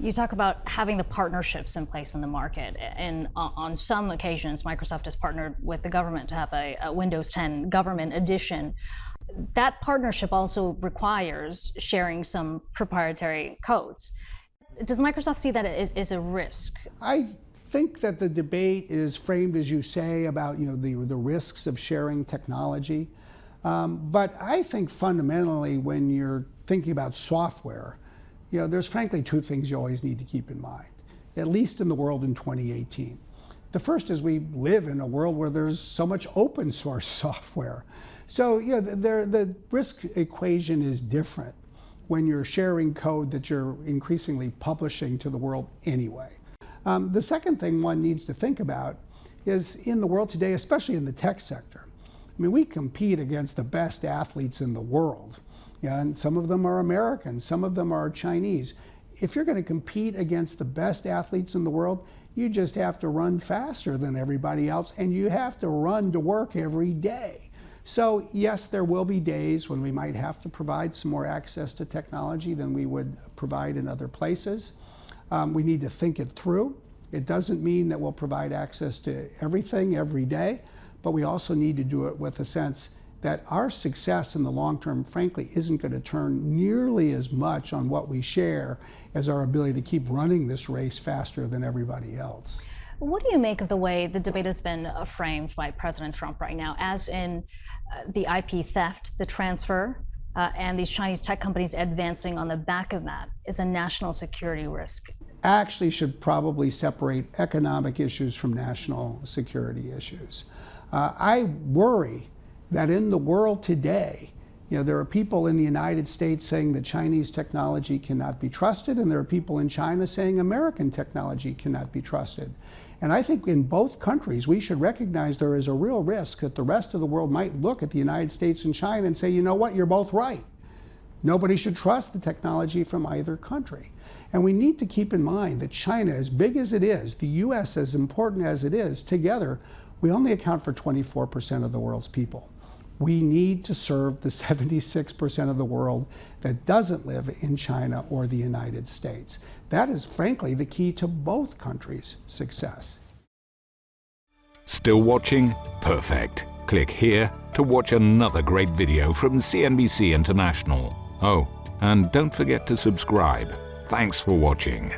You talk about having the partnerships in place in the market, and on some occasions, Microsoft has partnered with the government to have a Windows 10 government edition. That partnership also requires sharing some proprietary codes. Does Microsoft see that as a risk? I think that the debate is framed, as you say, about the risks of sharing technology. But I think fundamentally, when you're thinking about software, there's frankly two things you always need to keep in mind, at least in the world in 2018. The first is we live in a world where there's so much open source software. So the risk equation is different when you're sharing code that you're increasingly publishing to the world anyway. The second thing one needs to think about is in the world today, especially in the tech sector. I mean, we compete against the best athletes in the world. And some of them are American, some of them are Chinese. If you're going to compete against the best athletes in the world, you just have to run faster than everybody else, and you have to run to work every day. So yes, there will be days when we might have to provide some more access to technology than we would provide in other places. We need to think it through. It doesn't mean that we'll provide access to everything every day, but we also need to do it with a sense that our success in the long term, frankly, isn't going to turn nearly as much on what we share as our ability to keep running this race faster than everybody else. What do you make of the way the debate has been framed by President Trump right now, as in the IP theft, the transfer, and these Chinese tech companies advancing on the back of that is a national security risk? Actually should probably separate economic issues from national security issues. I worry that in the world today, there are people in the United States saying that Chinese technology cannot be trusted, and there are people in China saying American technology cannot be trusted. And I think in both countries, we should recognize there is a real risk that the rest of the world might look at the United States and China and say, you know what, you're both right. Nobody should trust the technology from either country. And we need to keep in mind that China, as big as it is, the US as important as it is, together, we only account for 24% of the world's people. We need to serve the 76% of the world that doesn't live in China or the United States. That is, frankly, the key to both countries' success. Still watching? Perfect. Click here to watch another great video from CNBC International. Oh, and don't forget to subscribe. Thanks for watching.